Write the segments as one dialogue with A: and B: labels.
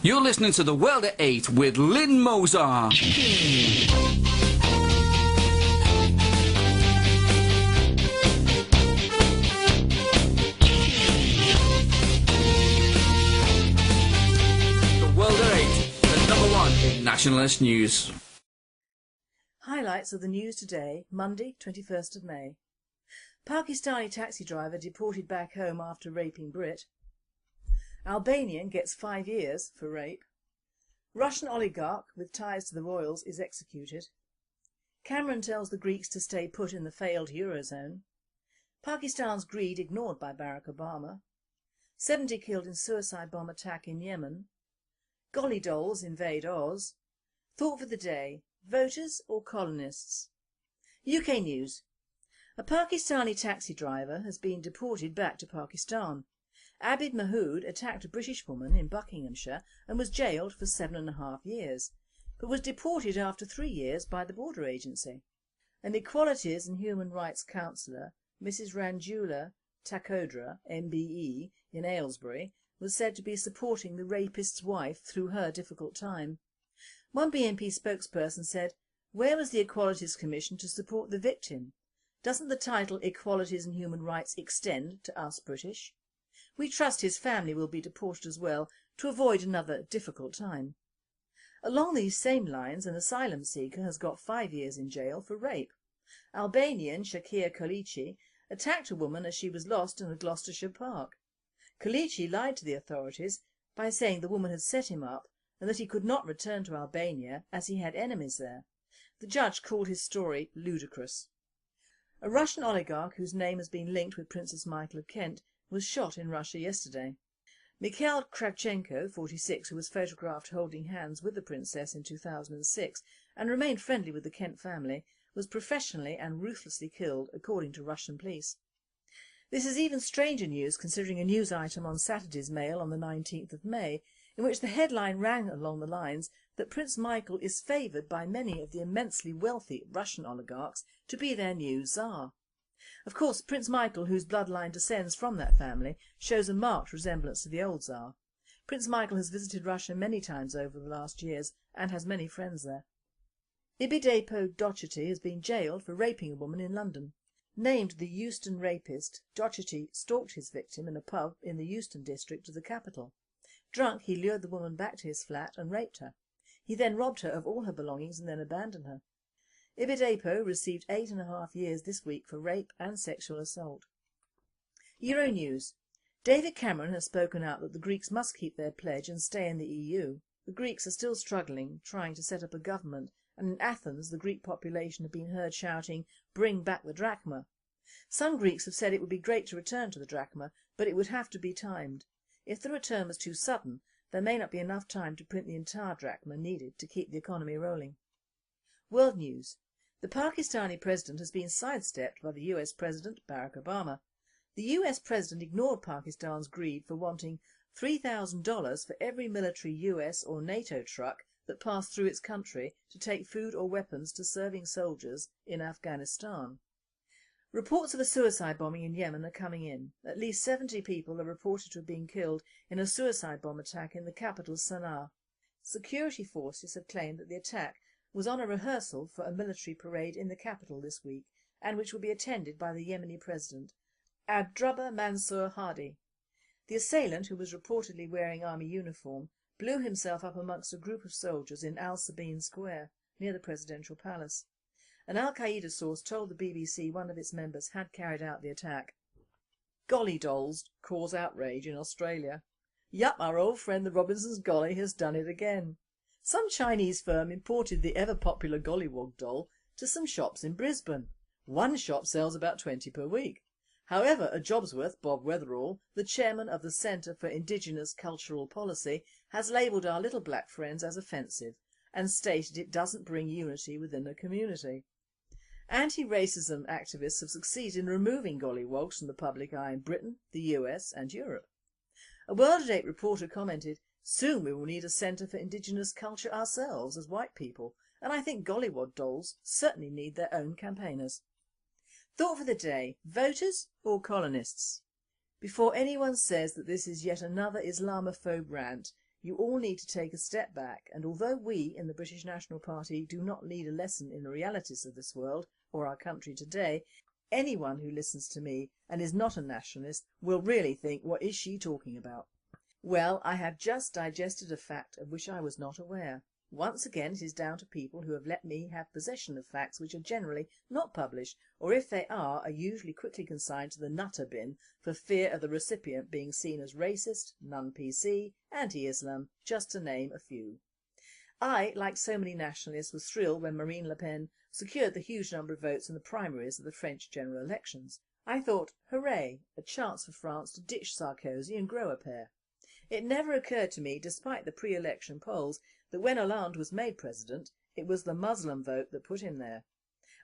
A: You're listening to The World at 8 with Lynn Mozart. The World at 8, the number one in nationalist news.
B: Highlights of the news today, Monday, 21st of May. Pakistani taxi driver deported back home after raping Brit. Albanian gets 5 years for rape. Russian oligarch with ties to the royals is executed. Cameron tells the Greeks to stay put in the failed Eurozone. Pakistan's greed ignored by Barack Obama. 70 killed in suicide bomb attack in Yemen. Golly dolls invade Oz. Thought for the day, voters or colonists? UK news. A Pakistani taxi driver has been deported back to Pakistan. Abid Mahood attacked a British woman in Buckinghamshire and was jailed for 7.5 years, but was deported after 3 years by the border agency. An Equalities and Human Rights counsellor, Mrs Ranjula Takodra, MBE, in Aylesbury, was said to be supporting the rapist's wife through her difficult time. One BNP spokesperson said, "Where was the Equalities Commission to support the victim? Doesn't the title Equalities and Human Rights extend to us British? We trust his family will be deported as well to avoid another difficult time." Along these same lines, an asylum seeker has got 5 years in jail for rape. Albanian Shakir Kalichi attacked a woman as she was lost in a Gloucestershire park. Kalichi lied to the authorities by saying the woman had set him up and that he could not return to Albania as he had enemies there. The judge called his story ludicrous. A Russian oligarch whose name has been linked with Princess Michael of Kent was shot in Russia yesterday. Mikhail Kravchenko, 46, who was photographed holding hands with the princess in 2006 and remained friendly with the Kent family, was professionally and ruthlessly killed, according to Russian police. This is even stranger news considering a news item on Saturday's Mail on the 19th of May in which the headline ran along the lines that Prince Michael is favoured by many of the immensely wealthy Russian oligarchs to be their new Tsar. Of course, Prince Michael, whose bloodline descends from that family, shows a marked resemblance to the old Tsar. Prince Michael has visited Russia many times over the last years and has many friends there. Ibidepo Docherty has been jailed for raping a woman in London. Named the Euston rapist, Docherty stalked his victim in a pub in the Euston district of the capital. Drunk, he lured the woman back to his flat and raped her. He then robbed her of all her belongings and then abandoned her. Ibidepo received 8.5 years this week for rape and sexual assault. Euronews. David Cameron has spoken out that the Greeks must keep their pledge and stay in the EU. The Greeks are still struggling, trying to set up a government, and in Athens the Greek population have been heard shouting, "Bring back the drachma." Some Greeks have said it would be great to return to the drachma, but it would have to be timed. If the return was too sudden, there may not be enough time to print the entire drachma needed to keep the economy rolling. World news. The Pakistani president has been sidestepped by the US President Barack Obama. The US president ignored Pakistan's greed for wanting $3,000 for every military US or NATO truck that passed through its country to take food or weapons to serving soldiers in Afghanistan. Reports of a suicide bombing in Yemen are coming in. At least 70 people are reported to have been killed in a suicide bomb attack in the capital Sana'a. Security forces have claimed that the attack was on a rehearsal for a military parade in the capital this week and which will be attended by the Yemeni president, Abdrabbuh Mansour Hadi. The assailant, who was reportedly wearing army uniform, blew himself up amongst a group of soldiers in Al Sabeen Square, near the presidential palace. An Al-Qaeda source told the BBC one of its members had carried out the attack. Golly dolls cause outrage in Australia. Yup, our old friend the Robinson's Golly has done it again. Some Chinese firm imported the ever-popular Gollywog doll to some shops in Brisbane. One shop sells about 20 per week. However, at Jobsworth, Bob Weatherall, the chairman of the Centre for Indigenous Cultural Policy, has labelled our little black friends as offensive and stated it doesn't bring unity within the community. Anti-racism activists have succeeded in removing gollywogs from the public eye in Britain, the US and Europe. A World at 8 reporter commented, "Soon we will need a centre for Indigenous culture ourselves as white people, and I think Gollywog dolls certainly need their own campaigners." Thought for the day, voters or colonists? Before anyone says that this is yet another Islamophobe rant, you all need to take a step back, and although we in the British National Party do not need a lesson in the realities of this world or our country today, anyone who listens to me and is not a nationalist will really think, what is she talking about? Well, I have just digested a fact of which I was not aware. Once again it is down to people who have let me have possession of facts which are generally not published, or if they are usually quickly consigned to the nutter bin for fear of the recipient being seen as racist, non-PC, anti-Islam, just to name a few. I, like so many nationalists, was thrilled when Marine Le Pen secured the huge number of votes in the primaries of the French general elections. I thought, hooray, a chance for France to ditch Sarkozy and grow a pair. It never occurred to me, despite the pre-election polls, that when Hollande was made president, it was the Muslim vote that put him there.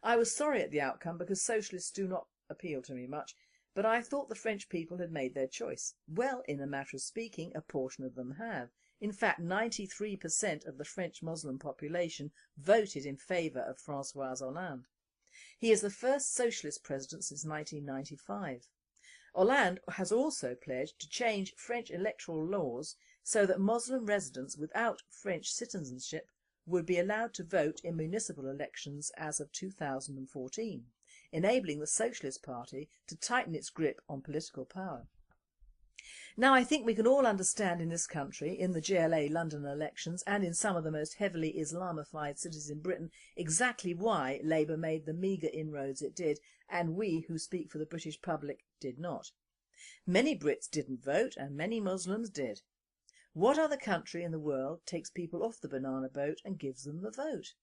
B: I was sorry at the outcome because socialists do not appeal to me much, but I thought the French people had made their choice. Well, in a matter of speaking, a portion of them have. In fact, 93% of the French Muslim population voted in favour of François Hollande. He is the first socialist president since 1995. Hollande has also pledged to change French electoral laws so that Muslim residents without French citizenship would be allowed to vote in municipal elections as of 2014, enabling the Socialist Party to tighten its grip on political power. Now, I think we can all understand in this country, in the GLA London elections and in some of the most heavily Islamified cities in Britain, exactly why Labour made the meagre inroads it did and we who speak for the British public did not. Many Brits didn't vote and many Muslims did. What other country in the world takes people off the banana boat and gives them the vote?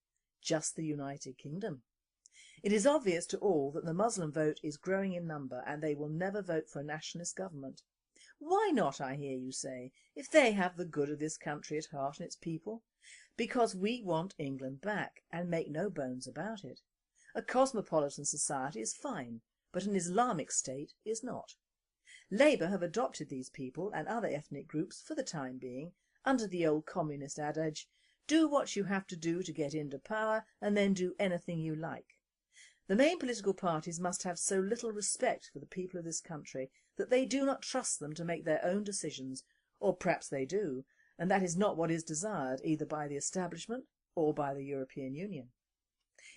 B: Just the United Kingdom. It is obvious to all that the Muslim vote is growing in number and they will never vote for a nationalist government. Why not, I hear you say, if they have the good of this country at heart and its people? Because we want England back, and make no bones about it. A cosmopolitan society is fine, but an Islamic state is not. Labour have adopted these people and other ethnic groups for the time being, under the old communist adage, do what you have to do to get into power and then do anything you like. The main political parties must have so little respect for the people of this country that they do not trust them to make their own decisions, or perhaps they do, and that is not what is desired either by the establishment or by the European Union.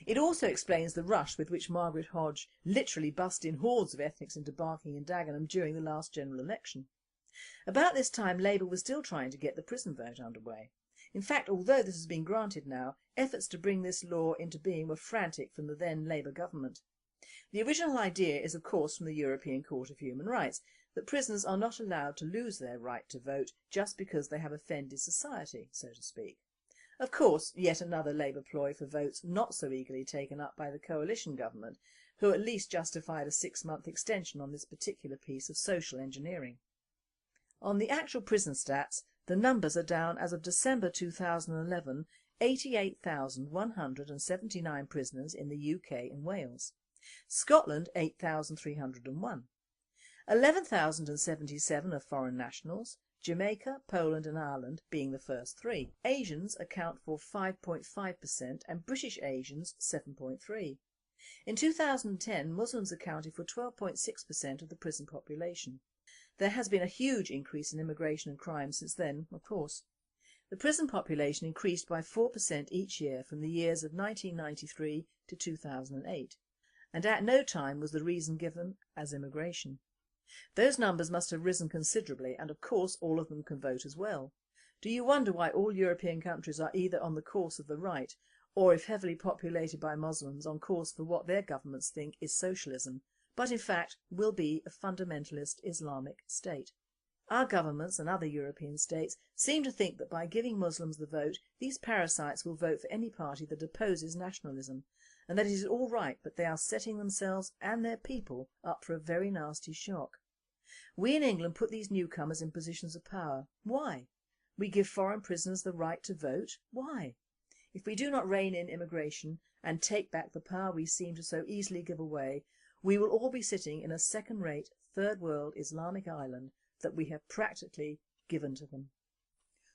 B: It also explains the rush with which Margaret Hodge literally bussed in hordes of ethnics into Barking and Dagenham during the last general election. About this time Labour was still trying to get the prison vote underway. In fact, although this has been granted now, efforts to bring this law into being were frantic from the then Labour government. The original idea is of course from the European Court of Human Rights, that prisoners are not allowed to lose their right to vote just because they have offended society, so to speak. Of course, yet another Labour ploy for votes not so eagerly taken up by the coalition government, who at least justified a 6-month extension on this particular piece of social engineering. On the actual prison stats, the numbers are down as of December 2011, 88,179 prisoners in the UK and Wales. Scotland 8,301. 11,077 are foreign nationals, Jamaica, Poland and Ireland being the first three. Asians account for 5.5% and British Asians 7.3%. In 2010, Muslims accounted for 12.6% of the prison population. There has been a huge increase in immigration and crime since then, of course. The prison population increased by 4% each year from the years of 1993 to 2008, and at no time was the reason given as immigration. Those numbers must have risen considerably, and of course all of them can vote as well. Do you wonder why all European countries are either on the course of the right, or if heavily populated by Muslims, on course for what their governments think is socialism, but in fact will be a fundamentalist Islamic state? Our governments and other European states seem to think that by giving Muslims the vote, these parasites will vote for any party that opposes nationalism, and that it is all right, but they are setting themselves and their people up for a very nasty shock. We in England put these newcomers in positions of power. Why? We give foreign prisoners the right to vote. Why? If we do not rein in immigration and take back the power we seem to so easily give away, we will all be sitting in a second-rate, third-world Islamic island that we have practically given to them.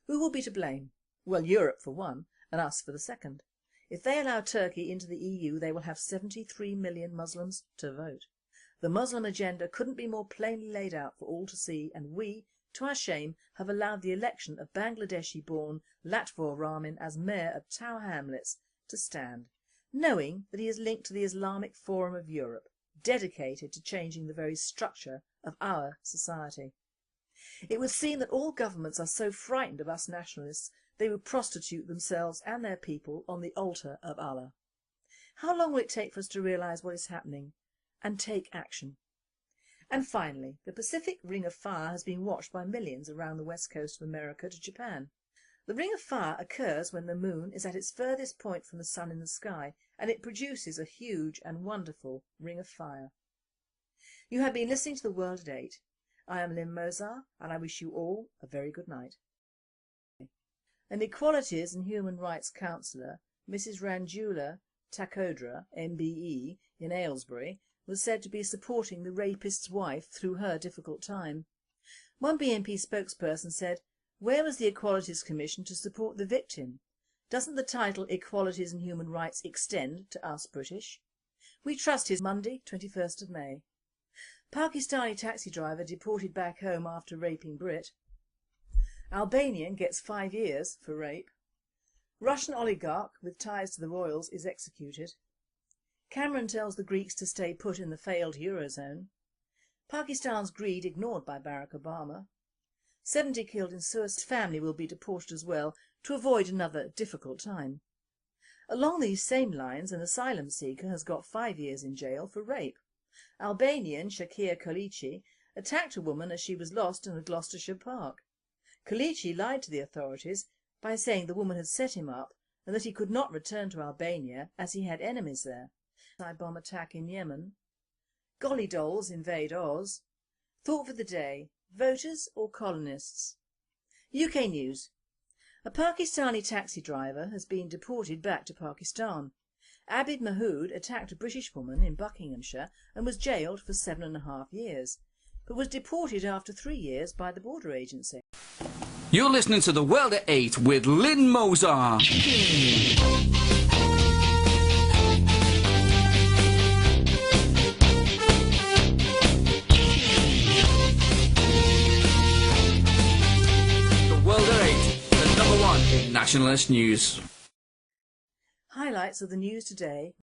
B: Who will be to blame? Well, Europe for one, and us for the second. If they allow Turkey into the EU, they will have 73 million Muslims to vote. The Muslim agenda couldn't be more plainly laid out for all to see, and we, to our shame, have allowed the election of Bangladeshi-born Latvor Rahman as mayor of Tower Hamlets to stand, knowing that he is linked to the Islamic Forum of Europe, dedicated to changing the very structure of our society. It would seem that all governments are so frightened of us nationalists they would prostitute themselves and their people on the altar of Allah. How long will it take for us to realise what is happening and take action? And finally, the Pacific Ring of Fire has been watched by millions around the west coast of America to Japan. The Ring of Fire occurs when the moon is at its furthest point from the sun in the sky, and it produces a huge and wonderful ring of fire. You have been listening to The World at 8. I am Lynn Mozart, and I wish you all a very good night. An Equalities and Human Rights counsellor, Mrs Ranjula Takodra, MBE, in Aylesbury, was said to be supporting the rapist's wife through her difficult time. One BNP spokesperson said, "Where was the Equalities Commission to support the victim? Doesn't the title Equalities and Human Rights extend to us British?" We trust his Monday, 21st of May. Pakistani taxi driver deported back home after raping Brit. Albanian gets 5 years for rape. Russian oligarch with ties to the royals is executed. Cameron tells the Greeks to stay put in the failed Eurozone. Pakistan's greed ignored by Barack Obama. 70 killed in suicide. Family will be deported as well to avoid another difficult time. Along these same lines, an asylum seeker has got 5 years in jail for rape. Albanian Shakir Khalifa attacked a woman as she was lost in a Gloucestershire park. Khalifa lied to the authorities by saying the woman had set him up and that he could not return to Albania as he had enemies there. Bomb attack in Yemen. Golly dolls invade Oz. Thought for the day: voters or colonists? UK News. A Pakistani taxi driver has been deported back to Pakistan. Abid Mahood attacked a British woman in Buckinghamshire and was jailed for 7.5 years, but was deported after 3 years by the border agency.
A: You're listening to The World at 8 with Lynn Mozart. Nationalist news.
B: Highlights of the news today.